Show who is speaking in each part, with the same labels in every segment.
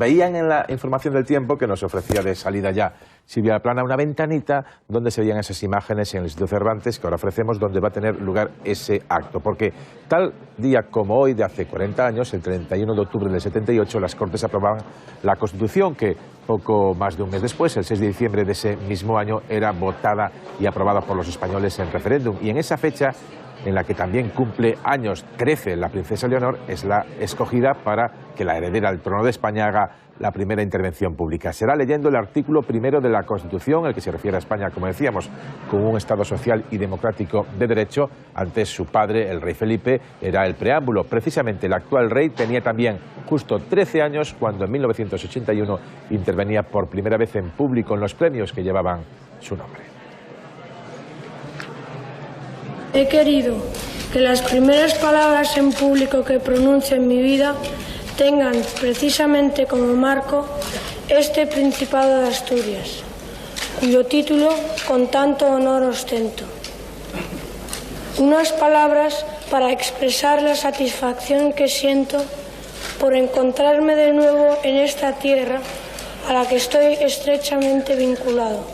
Speaker 1: Veían en la información del Tiempo que nos ofrecía de salida ya Silvia Plana una ventanita donde se veían esas imágenes en el Instituto Cervantes que ahora ofrecemos, donde va a tener lugar ese acto. Porque tal día como hoy, de hace 40 años, el 31 de octubre del 78, las Cortes aprobaban la Constitución que poco más de un mes después, el 6 de diciembre de ese mismo año, era votada y aprobada por los españoles en referéndum. Y en esa fecha, en la que también cumple años 13 la princesa Leonor, es la escogida para que la heredera al trono de España haga la primera intervención pública. Será leyendo el artículo primero de la Constitución, el que se refiere a España, como decíamos, como un Estado social y democrático de derecho. Antes su padre, el rey Felipe, era el preámbulo. Precisamente el actual rey tenía también justo 13 años cuando en 1981 intervenía por primera vez en público en los premios que llevaban su nombre.
Speaker 2: He querido que las primeras palabras en público que pronuncie en mi vida tengan precisamente como marco este Principado de Asturias, cuyo título con tanto honor ostento. Unas palabras para expresar la satisfacción que siento por encontrarme de nuevo en esta tierra a la que estoy estrechamente vinculado.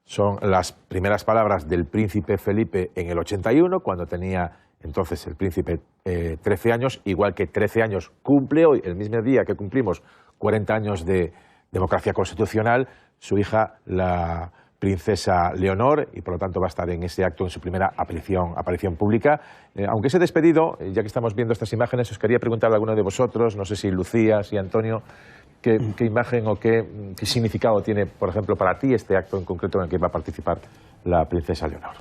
Speaker 1: Son las primeras palabras del príncipe Felipe en el 81, cuando tenía entonces el príncipe 13 años, igual que 13 años cumple hoy, el mismo día que cumplimos 40 años de democracia constitucional, su hija, la princesa Leonor, y por lo tanto va a estar en ese acto, en su primera aparición pública. Aunque se ha despedido, ya que estamos viendo estas imágenes, os quería preguntar a alguno de vosotros, no sé si Lucía, si Antonio, ¿qué imagen o qué significado tiene, por ejemplo, para ti este acto en concreto en el que va a participar la princesa Leonor?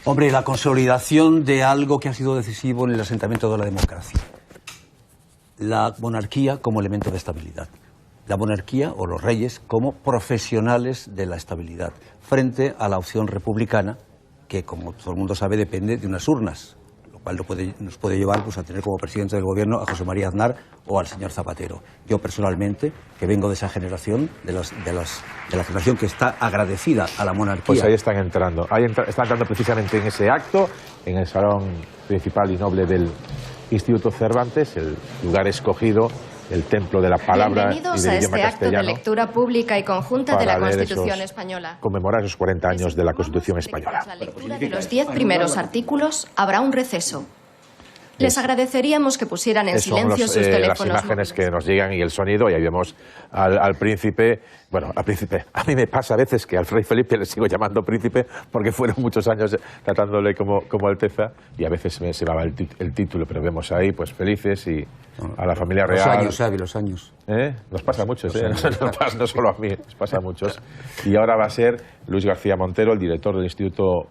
Speaker 3: Hombre, la consolidación de algo que ha sido decisivo en el asentamiento de la democracia. La monarquía como elemento de estabilidad. La monarquía o los reyes como profesionales de la estabilidad, frente a la opción republicana, que como todo el mundo sabe depende de unas urnas, lo cual nos puede llevar pues, a tener como presidente del gobierno a José María Aznar o al señor Zapatero. Yo personalmente, que vengo de esa generación, de la generación que está agradecida a la monarquía.
Speaker 1: Pues ahí están entrando, están entrando precisamente en ese acto, en el salón principal y noble del Instituto Cervantes, el lugar escogido, el templo de la palabra y del idioma castellano.
Speaker 4: Bienvenidos a este acto de lectura pública y conjunta de la Constitución española.
Speaker 1: Conmemorar esos 40 años de la Constitución española.
Speaker 4: Tras la lectura de los 10 primeros artículos habrá un receso. Les agradeceríamos que pusieran en silencio sus teléfonos
Speaker 1: las imágenes
Speaker 4: móviles.
Speaker 1: que nos llegan y el sonido, y ahí vemos al príncipe. Bueno, al príncipe, a mí me pasa a veces que al rey Felipe le sigo llamando príncipe porque fueron muchos años tratándole como Alteza y a veces se va el título, pero vemos ahí pues felices y a la familia real.
Speaker 3: Los años, Xavi, los años.
Speaker 1: Nos pasa a muchos, no solo a mí, nos pasa a muchos. Y ahora va a ser Luis García Montero, el director del Instituto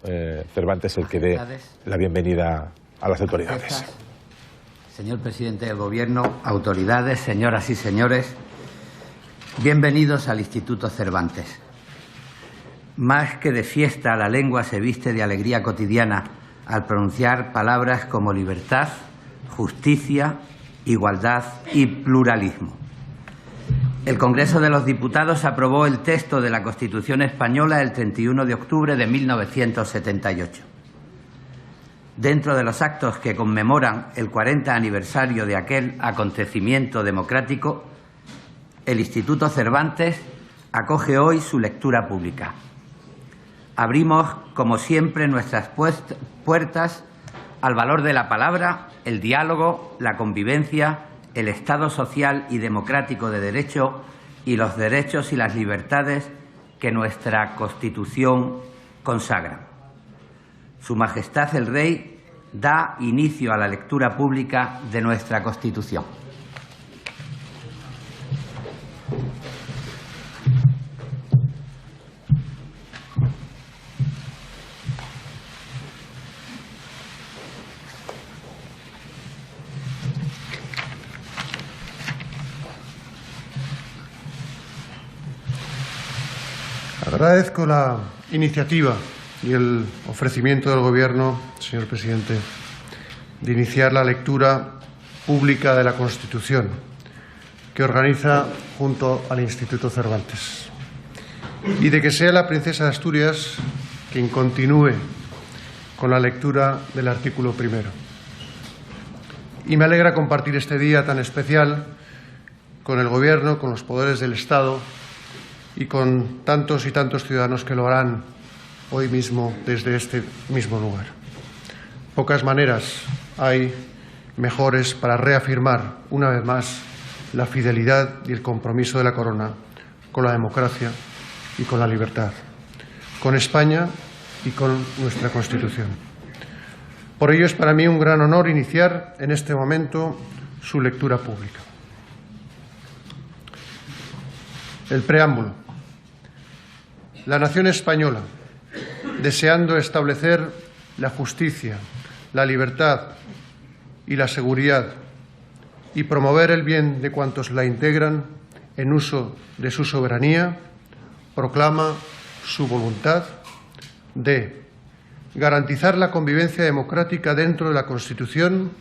Speaker 1: Cervantes, el que dé la bienvenida a las autoridades.
Speaker 5: Señor presidente del Gobierno, autoridades, señoras y señores, bienvenidos al Instituto Cervantes. Más que de fiesta, la lengua se viste de alegría cotidiana al pronunciar palabras como libertad, justicia, igualdad y pluralismo. El Congreso de los Diputados aprobó el texto de la Constitución española el 31 de octubre de 1978. Dentro de los actos que conmemoran el 40 aniversario de aquel acontecimiento democrático, el Instituto Cervantes acoge hoy su lectura pública. Abrimos, como siempre, nuestras puertas al valor de la palabra, el diálogo, la convivencia, el Estado social y democrático de derecho y los derechos y las libertades que nuestra Constitución consagra. Su Majestad el Rey da inicio a la lectura pública de nuestra Constitución.
Speaker 6: Agradezco la iniciativa y el ofrecimiento del Gobierno, señor presidente, de iniciar la lectura pública de la Constitución, que organiza junto al Instituto Cervantes, y de que sea la princesa de Asturias quien continúe con la lectura del artículo primero. Y me alegra compartir este día tan especial con el Gobierno, con los poderes del Estado y con tantos y tantos ciudadanos que lo harán hoy mismo desde este mismo lugar. Pocas maneras hay mejores para reafirmar una vez más la fidelidad y el compromiso de la Corona con la democracia y con la libertad, con España y con nuestra Constitución. Por ello es para mí un gran honor iniciar en este momento su lectura pública. El preámbulo. La nación española, deseando establecer la justicia, la libertad y la seguridad y promover el bien de cuantos la integran en uso de su soberanía, proclama su voluntad de garantizar la convivencia democrática dentro de la Constitución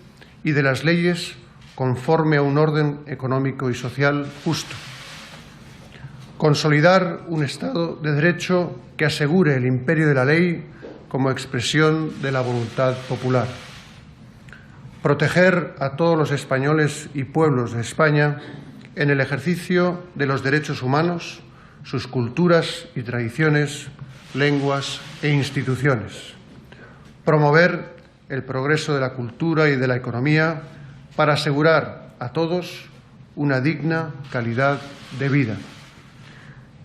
Speaker 6: y de las leyes conforme a un orden económico y social justo, consolidar un Estado de Derecho que asegure el imperio de la ley como expresión de la voluntad popular, proteger a todos los españoles y pueblos de España en el ejercicio de los derechos humanos, sus culturas y tradiciones, lenguas e instituciones, promover el progreso de la cultura y de la economía para asegurar a todos una digna calidad de vida,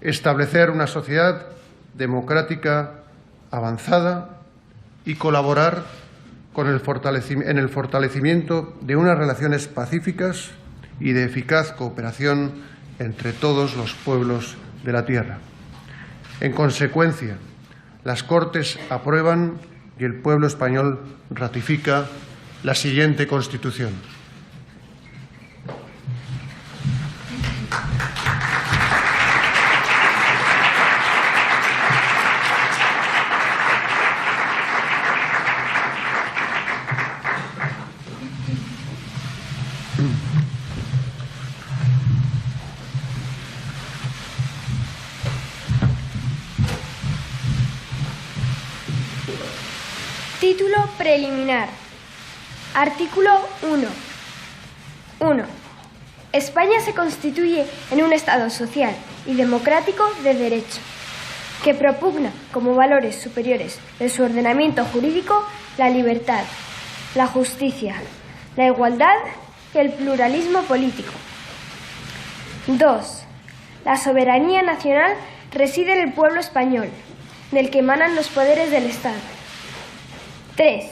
Speaker 6: establecer una sociedad democrática avanzada y colaborar en el fortalecimiento de unas relaciones pacíficas y de eficaz cooperación entre todos los pueblos de la tierra. En consecuencia, las Cortes aprueban y el pueblo español ratifica la siguiente Constitución.
Speaker 7: Título preliminar. Artículo 1. 1. España se constituye en un Estado social y democrático de derecho, que propugna como valores superiores de su ordenamiento jurídico la libertad, la justicia, la igualdad y el pluralismo político. 2. La soberanía nacional reside en el pueblo español, del que emanan los poderes del Estado. 3.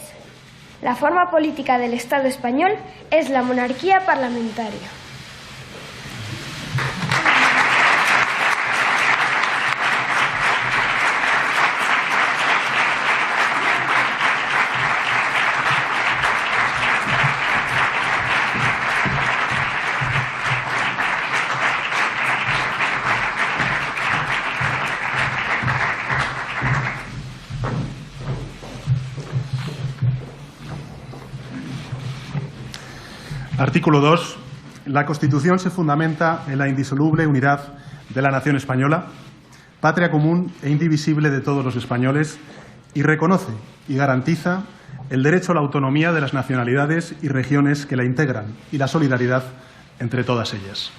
Speaker 7: La forma política del Estado español es la monarquía parlamentaria.
Speaker 8: Artículo 2. La Constitución se fundamenta en la indisoluble unidad de la nación española, patria común e indivisible de todos los españoles, y reconoce y garantiza el derecho a la autonomía de las nacionalidades y regiones que la integran y la solidaridad entre todas ellas.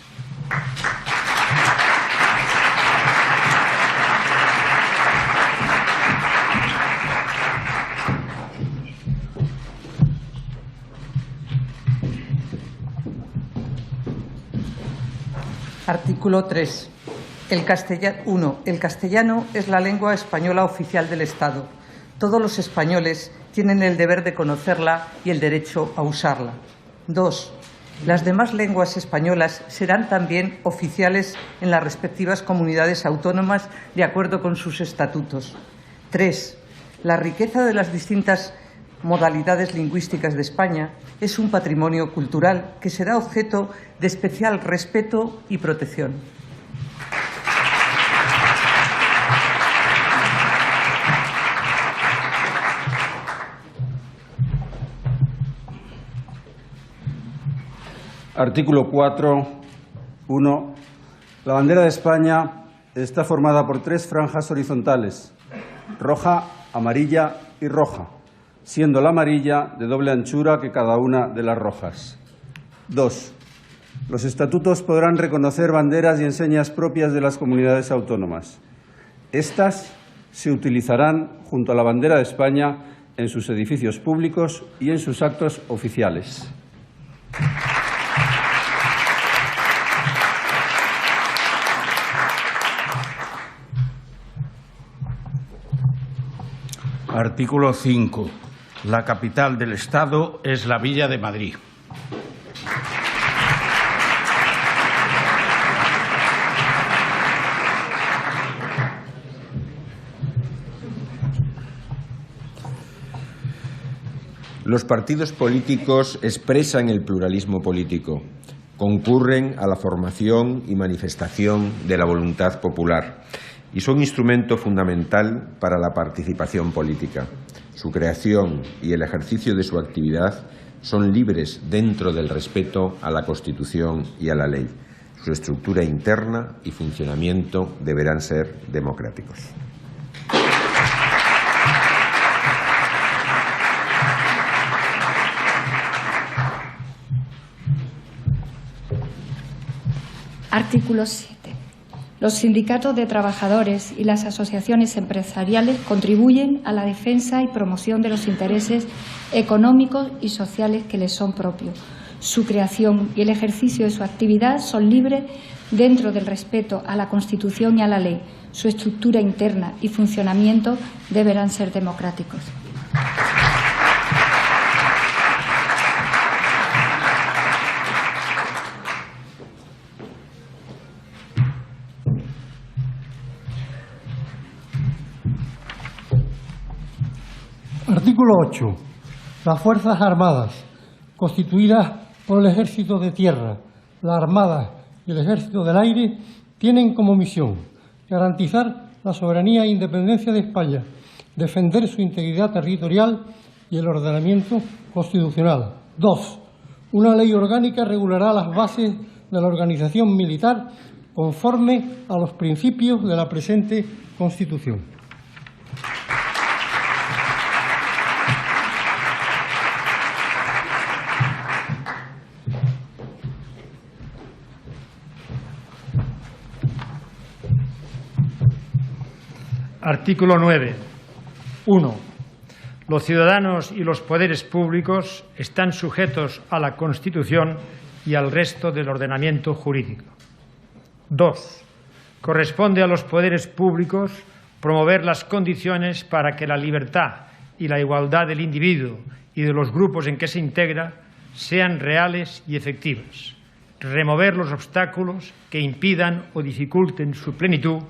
Speaker 9: Artículo 3. El castellano es la lengua española oficial del Estado. Todos los españoles tienen el deber de conocerla y el derecho a usarla. 2. Las demás lenguas españolas serán también oficiales en las respectivas comunidades autónomas de acuerdo con sus estatutos. 3. La riqueza de las distintas modalidades lingüísticas de España es un patrimonio cultural que será objeto de especial respeto y protección.
Speaker 10: Artículo 4.1. La bandera de España está formada por 3 franjas horizontales, roja, amarilla y roja, siendo la amarilla de doble anchura que cada una de las rojas. 2. Los estatutos podrán reconocer banderas y enseñas propias de las comunidades autónomas. Estas se utilizarán junto a la bandera de España en sus edificios públicos y en sus actos oficiales.
Speaker 11: Artículo 5. La capital del Estado es la Villa de Madrid.
Speaker 12: Los partidos políticos expresan el pluralismo político, concurren a la formación y manifestación de la voluntad popular y son instrumento fundamental para la participación política. Su creación y el ejercicio de su actividad son libres dentro del respeto a la Constitución y a la ley. Su estructura interna y funcionamiento deberán ser democráticos.
Speaker 13: Artículo 7. Los sindicatos de trabajadores y las asociaciones empresariales contribuyen a la defensa y promoción de los intereses económicos y sociales que les son propios. Su creación y el ejercicio de su actividad son libres dentro del respeto a la Constitución y a la ley. Su estructura interna y funcionamiento deberán ser democráticos.
Speaker 14: Artículo 8. Las Fuerzas Armadas, constituidas por el Ejército de Tierra, la Armada y el Ejército del Aire, tienen como misión garantizar la soberanía e independencia de España, defender su integridad territorial y el ordenamiento constitucional. 2. Una ley orgánica regulará las bases de la organización militar conforme a los principios de la presente Constitución.
Speaker 15: Artículo 9. 1. Los ciudadanos y los poderes públicos están sujetos a la Constitución y al resto del ordenamiento jurídico. 2. Corresponde a los poderes públicos promover las condiciones para que la libertad y la igualdad del individuo y de los grupos en que se integra sean reales y efectivas, remover los obstáculos que impidan o dificulten su plenitud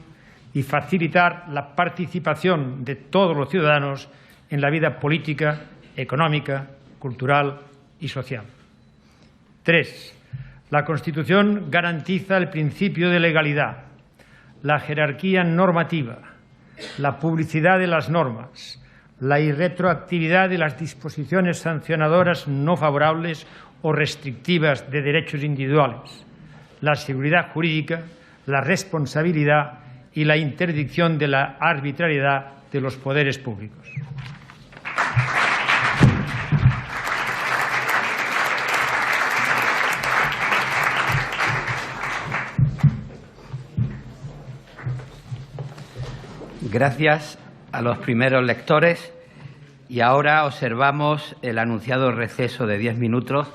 Speaker 15: y facilitar la participación de todos los ciudadanos en la vida política, económica, cultural y social. 3. La Constitución garantiza el principio de legalidad, la jerarquía normativa, la publicidad de las normas, la irretroactividad de las disposiciones sancionadoras no favorables o restrictivas de derechos individuales, la seguridad jurídica, la responsabilidad y la interdicción de la arbitrariedad de los poderes públicos.
Speaker 5: Gracias a los primeros lectores y ahora observamos el anunciado receso de 10 minutos,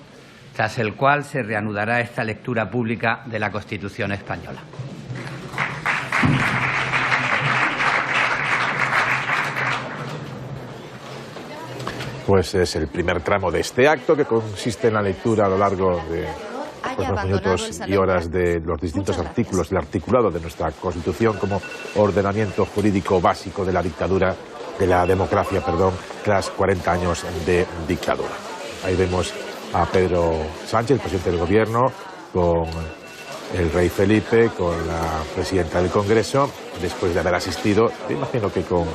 Speaker 5: tras el cual se reanudará esta lectura pública de la Constitución española.
Speaker 1: Pues es el primer tramo de este acto, que consiste en la lectura a lo largo de unos minutos y horas de los distintos artículos, el articulado de nuestra Constitución como ordenamiento jurídico básico de la dictadura, de la democracia, tras 40 años de dictadura. Ahí vemos a Pedro Sánchez, presidente del Gobierno, con el rey Felipe, con la presidenta del Congreso, después de haber asistido, me imagino que con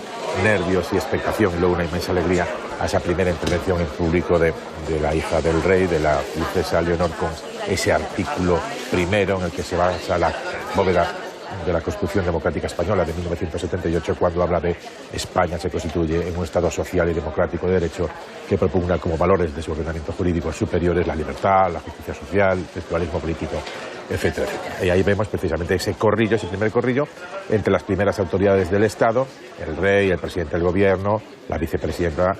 Speaker 1: nervios y expectación, y luego una inmensa alegría, a esa primera intervención en público de la hija del rey, de la princesa Leonor, con ese artículo primero en el que se basa la bóveda de la Constitución Democrática Española de 1978, cuando habla de España se constituye en un Estado social y democrático de derecho que propugna como valores de su ordenamiento jurídico superiores la libertad, la justicia social, el pluralismo político, etcétera, etcétera. Y ahí vemos precisamente ese corrillo, ese primer corrillo entre las primeras autoridades del Estado, el rey, el presidente del gobierno, la vicepresidenta,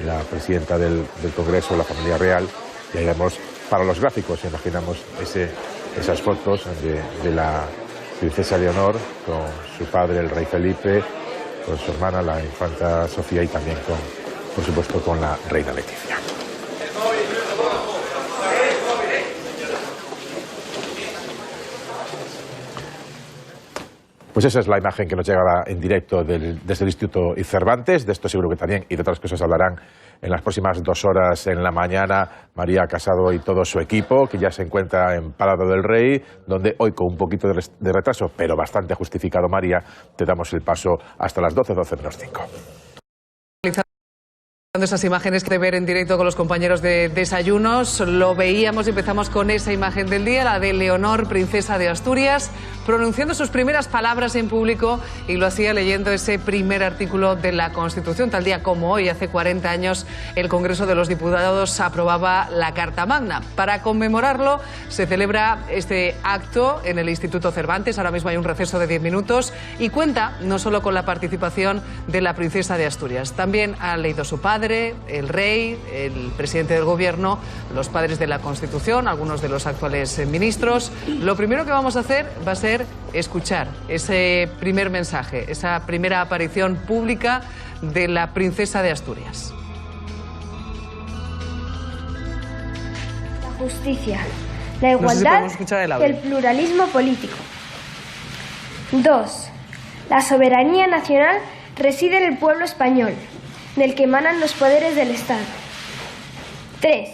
Speaker 1: la presidenta del Congreso, la familia real, y ahí vemos para los gráficos, imaginamos esas fotos de la princesa Leonor con su padre, el rey Felipe, con su hermana, la infanta Sofía, y también, por supuesto, con la reina Leticia. Pues esa es la imagen que nos llegaba en directo desde el Instituto Cervantes. De esto seguro que también, y de otras cosas, hablarán en las próximas 2 horas en la mañana María Casado y todo su equipo, que ya se encuentra en Parado del Rey, donde hoy, con un poquito de retraso, pero bastante justificado, María, te damos el paso hasta las 12 menos 5.
Speaker 16: Esas imágenes que ver en directo con los compañeros de Desayunos, lo veíamos y empezamos con esa imagen del día, la de Leonor, princesa de Asturias, pronunciando sus primeras palabras en público, y lo hacía leyendo ese primer artículo de la Constitución. Tal día como hoy, hace 40 años, el Congreso de los Diputados aprobaba la Carta Magna. Para conmemorarlo, se celebra este acto en el Instituto Cervantes. Ahora mismo hay un receso de 10 minutos y cuenta no solo con la participación de la princesa de Asturias, también ha leído su padre, el rey, el presidente del gobierno, los padres de la Constitución, algunos de los actuales ministros. Lo primero que vamos a hacer va a ser escuchar ese primer mensaje, esa primera aparición pública de la princesa de Asturias.
Speaker 7: La justicia, la igualdad y el pluralismo político. 2. La soberanía nacional reside en el pueblo español, del que emanan los poderes del Estado. 3.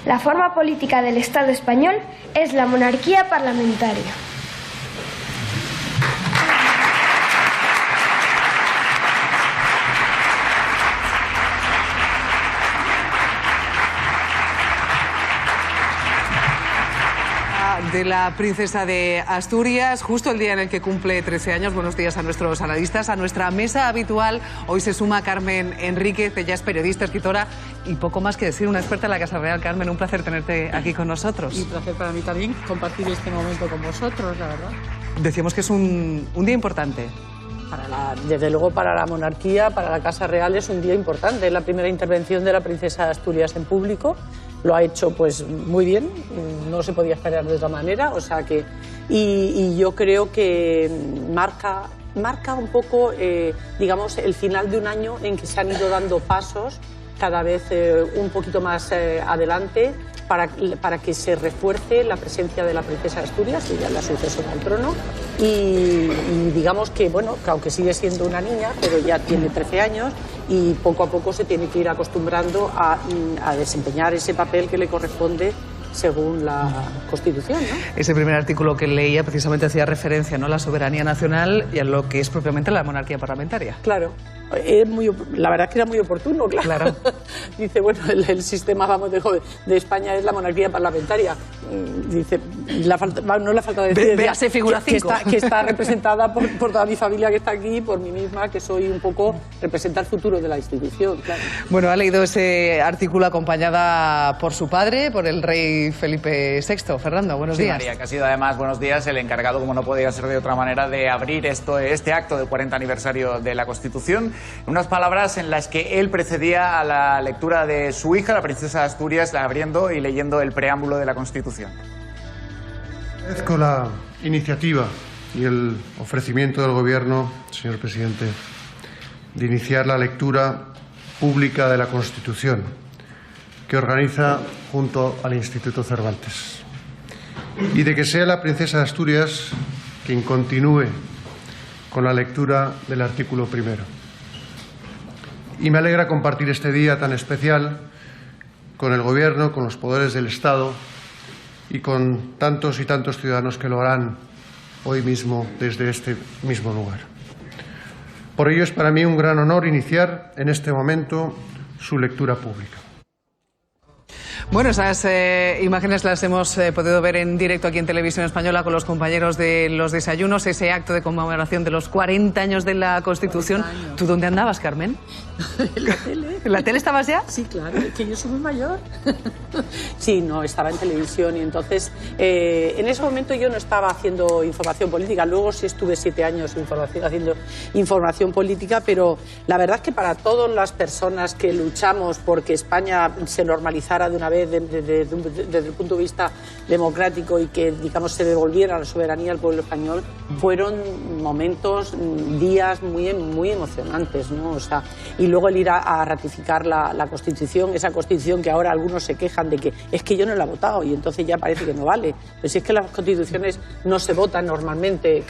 Speaker 7: La forma política del Estado español es la monarquía parlamentaria.
Speaker 16: De la princesa de Asturias, justo el día en el que cumple 13 años. Buenos días a nuestros analistas. A nuestra mesa habitual hoy se suma Carmen Enríquez. Ella es periodista, escritora y poco más que decir, una experta en la Casa Real. Carmen, un placer tenerte aquí con nosotros.
Speaker 17: Y un placer para mí también compartir este momento con vosotros, la verdad.
Speaker 16: Decíamos que es un día importante.
Speaker 17: Desde luego para la monarquía, para la Casa Real es un día importante. Es la primera intervención de la princesa de Asturias en público. Lo ha hecho pues muy bien, no se podía esperar de otra manera, o sea que y yo creo que marca un poco digamos el final de un año en que se han ido dando pasos cada vez un poquito más adelante para que se refuerce la presencia de la princesa de Asturias, ella es la sucesora al trono, y digamos que, bueno, que aunque sigue siendo una niña, pero ya tiene 13 años y poco a poco se tiene que ir acostumbrando a desempeñar ese papel que le corresponde según la Constitución, ¿no?
Speaker 16: Ese primer artículo que leía precisamente hacía referencia, ¿no?, a la soberanía nacional y a lo que es propiamente la monarquía parlamentaria.
Speaker 17: Claro, la verdad es que era muy oportuno, claro. Dice, bueno, el sistema, vamos, de España es la monarquía parlamentaria. Dice, no la falta de decir...
Speaker 16: Véase figura 5.
Speaker 17: Que está representada por toda mi familia que está aquí, por mí misma, que soy un poco, representa el futuro de la institución, claro.
Speaker 16: Bueno, ha leído ese artículo acompañada por su padre, por el rey Felipe VI. Fernando, buenos días.
Speaker 18: María, que ha sido además, buenos días, el encargado, como no podía ser de otra manera, de abrir este acto del 40 aniversario de la Constitución. Unas palabras en las que él precedía a la lectura de su hija, la princesa de Asturias, abriendo y leyendo el preámbulo de la Constitución.
Speaker 6: Agradezco la iniciativa y el ofrecimiento del Gobierno, señor presidente, de iniciar la lectura pública de la Constitución, que organiza junto al Instituto Cervantes, y de que sea la princesa de Asturias quien continúe con la lectura del artículo primero. Y me alegra compartir este día tan especial con el Gobierno, con los poderes del Estado y con tantos y tantos ciudadanos que lo harán hoy mismo desde este mismo lugar. Por ello es para mí un gran honor iniciar en este momento su lectura pública.
Speaker 16: Bueno, esas imágenes las hemos podido ver en directo aquí en Televisión Española con los compañeros de Los Desayunos, ese acto de conmemoración de los 40 años de la Constitución. ¿Tú dónde andabas, Carmen?
Speaker 17: En la tele.
Speaker 16: ¿En la tele estabas ya?
Speaker 17: Sí, claro, es que yo soy muy mayor. Sí, no, estaba en televisión y entonces en ese momento yo no estaba haciendo información política, luego sí estuve 7 años haciendo información política, pero la verdad es que para todas las personas que luchamos porque España se normalizara de una vez desde el punto de vista democrático y que, digamos, se devolviera la soberanía al pueblo español, fueron momentos, días muy emocionantes, ¿no? O sea, y luego el ir a ratificar la Constitución, esa Constitución que ahora algunos se quejan de que es que yo no la he votado y entonces ya parece que no vale. Pero si es que las Constituciones no se votan normalmente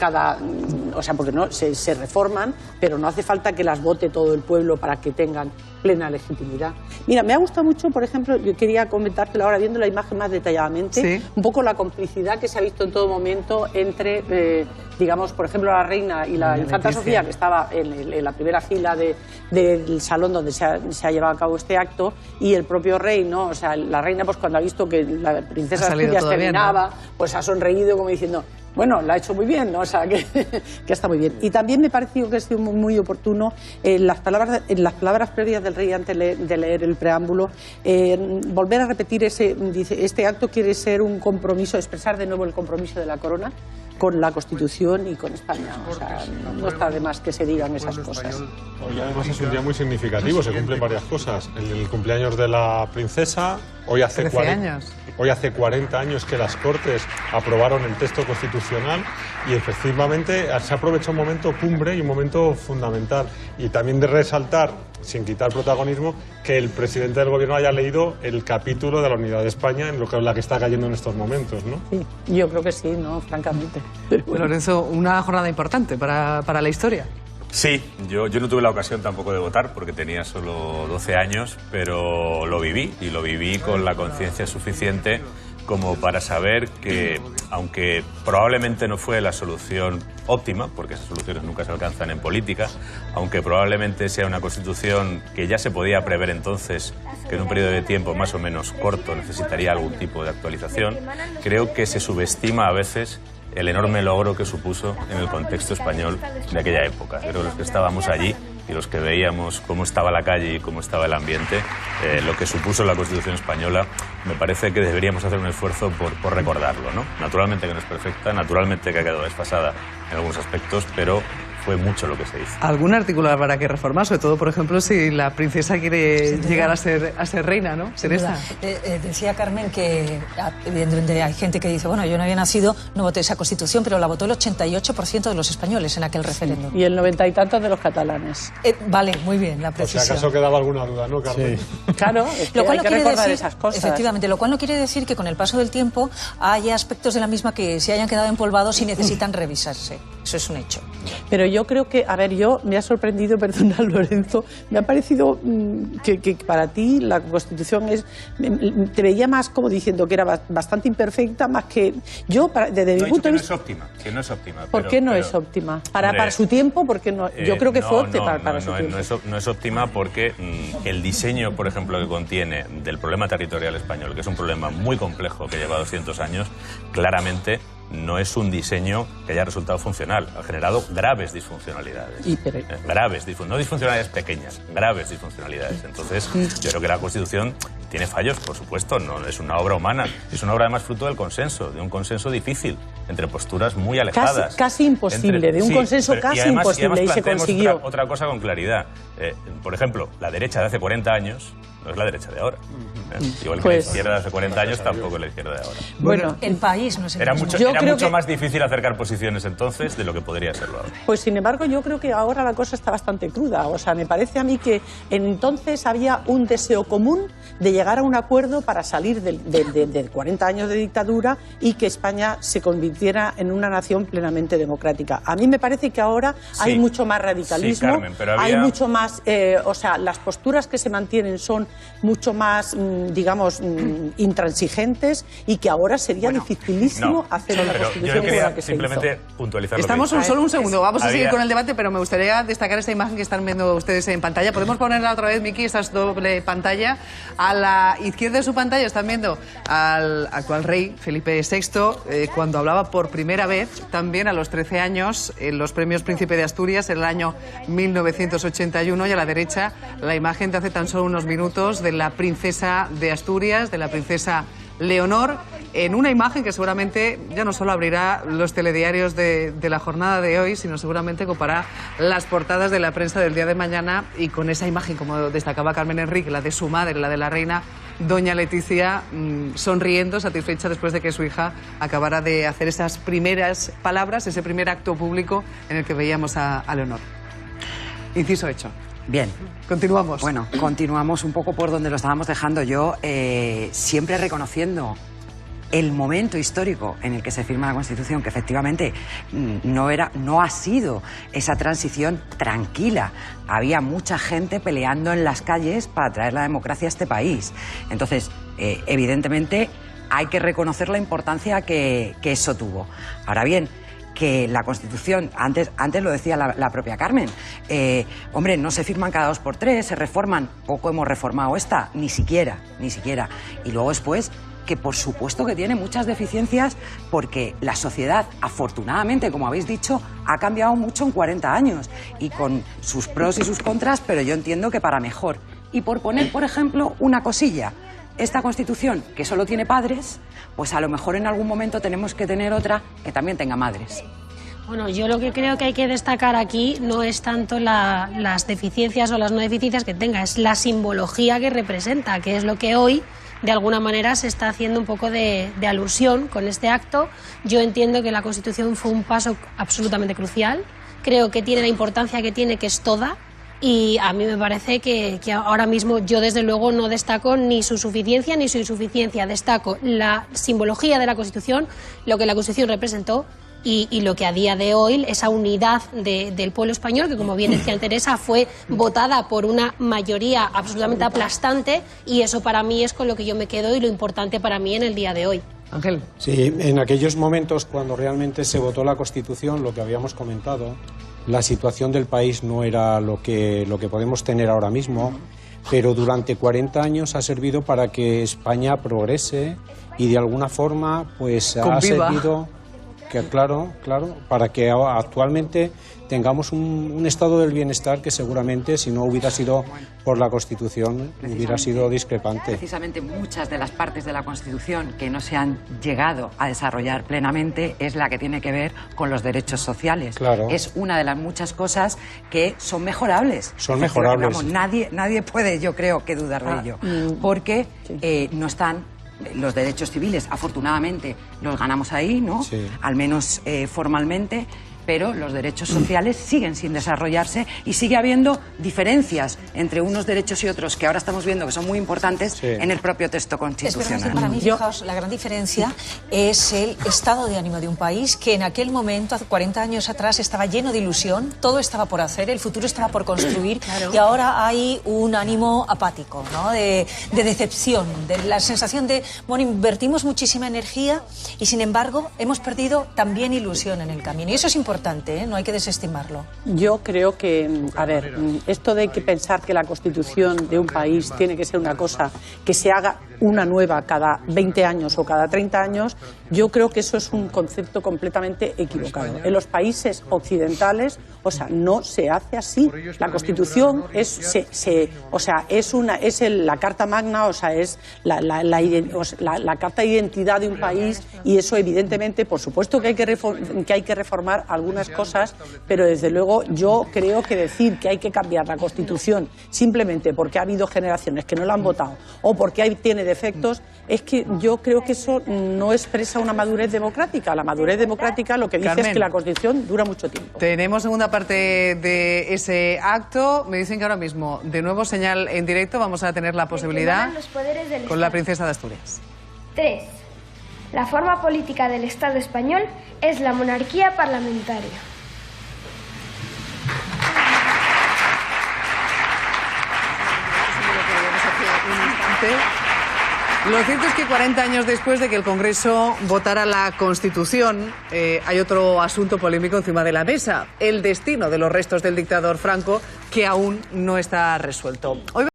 Speaker 17: o sea, porque no se reforman, pero no hace falta que las vote todo el pueblo para que tengan plena legitimidad. Mira, me ha gustado mucho, por ejemplo, yo quería comentártelo ahora viendo la imagen más detalladamente, ¿sí? Un poco la complicidad que se ha visto en todo momento entre, digamos, por ejemplo, la reina y la infanta Sofía, que estaba en la primera fila del salón donde se ha llevado a cabo este acto, y el propio rey, ¿no? O sea, la reina, pues cuando ha visto que la princesa de Asturias terminaba, ¿no? Pues ha sonreído como diciendo, bueno, la ha hecho muy bien, ¿no? O sea, que está muy bien. Y también me pareció que ha sido muy oportuno en las palabras previas del rey antes de leer el preámbulo, volver a repetir dice, este acto quiere ser un compromiso, expresar de nuevo el compromiso de la corona con la Constitución y con España. O sea, no está de más que se digan esas cosas.
Speaker 19: Hoy además es un día muy significativo, se cumplen varias cosas. El cumpleaños de la princesa, hoy hace 40 años que las Cortes aprobaron el texto constitucional y efectivamente se aprovecha un momento cumbre y un momento fundamental. Y también de resaltar, sin quitar protagonismo, que el presidente del gobierno haya leído el capítulo de la unidad de España en la que está cayendo en estos momentos, ¿no?
Speaker 17: Sí, yo creo que sí, ¿no? Francamente.
Speaker 16: Lorenzo, una jornada importante para la historia.
Speaker 20: Sí, yo no tuve la ocasión tampoco de votar porque tenía solo 12 años, pero lo viví y lo viví con la conciencia suficiente como para saber que, aunque probablemente no fue la solución óptima, porque esas soluciones nunca se alcanzan en política, aunque probablemente sea una Constitución que ya se podía prever entonces que en un periodo de tiempo más o menos corto necesitaría algún tipo de actualización, creo que se subestima a veces el enorme logro que supuso en el contexto español de aquella época. Creo que los que estábamos allí y los que veíamos cómo estaba la calle y cómo estaba el ambiente, lo que supuso la Constitución española, me parece que deberíamos hacer un esfuerzo por recordarlo, ¿no? Naturalmente que no es perfecta, naturalmente que ha quedado desfasada en algunos aspectos, pero fue mucho lo que se hizo.
Speaker 16: ¿Algún artículo habrá que reformar? Sobre todo, por ejemplo, si la princesa quiere llegar a ser reina, ¿no? Teresa.
Speaker 21: Decía Carmen que evidentemente hay gente que dice, bueno, yo no había nacido, no voté esa Constitución, pero la votó el 88% de los españoles en aquel referéndum.
Speaker 17: Y el 90 y tantos de los catalanes.
Speaker 21: Vale, muy bien, la precisión.
Speaker 19: Por si acaso quedaba alguna duda, ¿no, Carmen?
Speaker 21: Sí.
Speaker 17: Claro, es que
Speaker 21: lo cual
Speaker 17: hay que recordar esas cosas.
Speaker 21: Efectivamente, lo cual no quiere decir que con el paso del tiempo haya aspectos de la misma que se hayan quedado empolvados y necesitan revisarse. Eso es un hecho.
Speaker 17: Pero yo creo que, a ver, me ha sorprendido, perdona Lorenzo, me ha parecido que para ti la Constitución te veía más como diciendo que era bastante imperfecta, más que yo, desde mi punto de vista...
Speaker 20: Que no es óptima.
Speaker 17: ¿Por qué no es óptima? Para su tiempo, porque no, yo creo que fue óptima para su tiempo.
Speaker 20: No es óptima porque el diseño, por ejemplo, que contiene del problema territorial español, que es un problema muy complejo que lleva 200 años, claramente no es un diseño que haya resultado funcional. Ha generado graves disfuncionalidades. No disfuncionalidades pequeñas, graves disfuncionalidades. Entonces, yo creo que la Constitución tiene fallos, por supuesto, no es una obra humana. Es una obra además fruto del consenso, de un consenso difícil, entre posturas muy alejadas.
Speaker 17: Casi imposible, de un consenso casi imposible, y se consiguió.
Speaker 20: Otra cosa con claridad. Por ejemplo, la derecha de hace 40 años no es la derecha de ahora. Igual que la izquierda de hace 40 años tampoco es la izquierda de ahora.
Speaker 21: Bueno, el país no es el
Speaker 20: Era
Speaker 21: mismo.
Speaker 20: mucho más difícil acercar posiciones entonces de lo que podría serlo ahora.
Speaker 17: Pues sin embargo yo creo que ahora la cosa está bastante cruda. O sea, me parece a mí que entonces había un deseo común de llegar a un acuerdo para salir de 40 años de dictadura y que España se convirtiera en una nación plenamente democrática. A mí me parece que ahora hay mucho más radicalismo,
Speaker 20: sí, Carmen, pero
Speaker 17: hay mucho más... o sea, las posturas que se mantienen son mucho más, digamos, intransigentes y que ahora sería dificilísimo hacer una constitución como la que se hizo.
Speaker 20: Simplemente puntualizar.
Speaker 16: Estamos solo un segundo, vamos a seguir con el debate, pero me gustaría destacar esta imagen que están viendo ustedes en pantalla. ¿Podemos ponerla otra vez, Miki? Esta es doble pantalla. A la izquierda de su pantalla están viendo al actual rey Felipe VI cuando hablaba por primera vez, también a los 13 años, en los premios Príncipe de Asturias en el año 1981, y a la derecha la imagen de hace tan solo unos minutos de la princesa de Asturias, de la princesa Leonor, en una imagen que seguramente ya no solo abrirá los telediarios de la jornada de hoy, sino seguramente ocupará las portadas de la prensa del día de mañana, y con esa imagen, como destacaba Carmen Enrique, la de su madre, la de la reina doña Leticia, sonriendo, satisfecha después de que su hija acabara de hacer esas primeras palabras, ese primer acto público en el que veíamos a Leonor. Inciso hecho.
Speaker 2: Bien.
Speaker 16: Continuamos.
Speaker 2: Bueno, continuamos un poco por donde lo estábamos dejando. Yo siempre reconociendo el momento histórico en el que se firma la Constitución, que efectivamente no ha sido esa transición tranquila. Había mucha gente peleando en las calles para traer la democracia a este país. Entonces, evidentemente, hay que reconocer la importancia que eso tuvo. Ahora bien, que la Constitución, antes lo decía la propia Carmen, hombre, no se firman cada 2 por 3, se reforman, poco hemos reformado esta, ni siquiera. Y luego después, que por supuesto que tiene muchas deficiencias, porque la sociedad, afortunadamente, como habéis dicho, ha cambiado mucho en 40 años, y con sus pros y sus contras, pero yo entiendo que para mejor. Y por poner, por ejemplo, una cosilla, esta Constitución, que solo tiene padres, pues a lo mejor en algún momento tenemos que tener otra que también tenga madres.
Speaker 22: Bueno, yo lo que creo que hay que destacar aquí no es tanto las deficiencias o las no deficiencias que tenga, es la simbología que representa, que es lo que hoy, de alguna manera, se está haciendo un poco de alusión con este acto. Yo entiendo que la Constitución fue un paso absolutamente crucial, creo que tiene la importancia que tiene, que es toda. Y a mí me parece que ahora mismo yo desde luego no destaco ni su suficiencia ni su insuficiencia, destaco la simbología de la Constitución, lo que la Constitución representó y lo que a día de hoy, esa unidad del pueblo español, que como bien decía Teresa, fue votada por una mayoría absolutamente aplastante, y eso para mí es con lo que yo me quedo y lo importante para mí en el día de hoy.
Speaker 16: Ángel.
Speaker 23: Sí, en aquellos momentos cuando realmente se votó la Constitución, lo que habíamos comentado, la situación del país no era lo que podemos tener ahora mismo, pero durante 40 años ha servido para que España progrese y de alguna forma pues ha servido que, claro, para que actualmente tengamos un estado del bienestar que seguramente, si no hubiera sido por la Constitución, hubiera sido discrepante.
Speaker 2: Precisamente muchas de las partes de la Constitución que no se han llegado a desarrollar plenamente es la que tiene que ver con los derechos sociales.
Speaker 23: Claro.
Speaker 2: Es una de las muchas cosas que son mejorables.
Speaker 23: Son mejorables.
Speaker 2: Vamos, nadie puede, yo creo, que dudar de ello, porque no están los derechos civiles. Afortunadamente los ganamos ahí, ¿no?
Speaker 23: Sí.
Speaker 2: Al menos formalmente. Pero los derechos sociales siguen sin desarrollarse y sigue habiendo diferencias entre unos derechos y otros que ahora estamos viendo que son muy importantes en el propio texto constitucional.
Speaker 21: Es verdad que para mí, fijaos, la gran diferencia es el estado de ánimo de un país que en aquel momento, hace 40 años atrás, estaba lleno de ilusión, todo estaba por hacer, el futuro estaba por construir, y ahora hay un ánimo apático, ¿no? de decepción, de la sensación de, bueno, invertimos muchísima energía y sin embargo hemos perdido también ilusión en el camino. Y eso es importante, no hay que desestimarlo.
Speaker 17: Yo creo que, a ver, esto de que pensar que la Constitución de un país tiene que ser una cosa que se haga una nueva cada 20 años o cada 30 años, yo creo que eso es un concepto completamente equivocado. En los países occidentales, o sea, no se hace así. La Constitución es la Carta Magna, o sea, es la carta de identidad de un país, y eso evidentemente, por supuesto que hay que reformar algunas cosas, pero desde luego yo creo que decir que hay que cambiar la Constitución simplemente porque ha habido generaciones que no la han votado o porque tiene defectos, es que yo creo que eso no expresa una madurez democrática. La madurez democrática lo que dice es que la Constitución dura mucho tiempo.
Speaker 16: Tenemos segunda parte de ese acto. Me dicen que ahora mismo, de nuevo señal en directo, vamos a tener la posibilidad con la princesa de Asturias.
Speaker 7: 3. La forma política del Estado español es la monarquía parlamentaria.
Speaker 16: Lo cierto es que 40 años después de que el Congreso votara la Constitución, hay otro asunto polémico encima de la mesa: el destino de los restos del dictador Franco, que aún no está resuelto. Hoy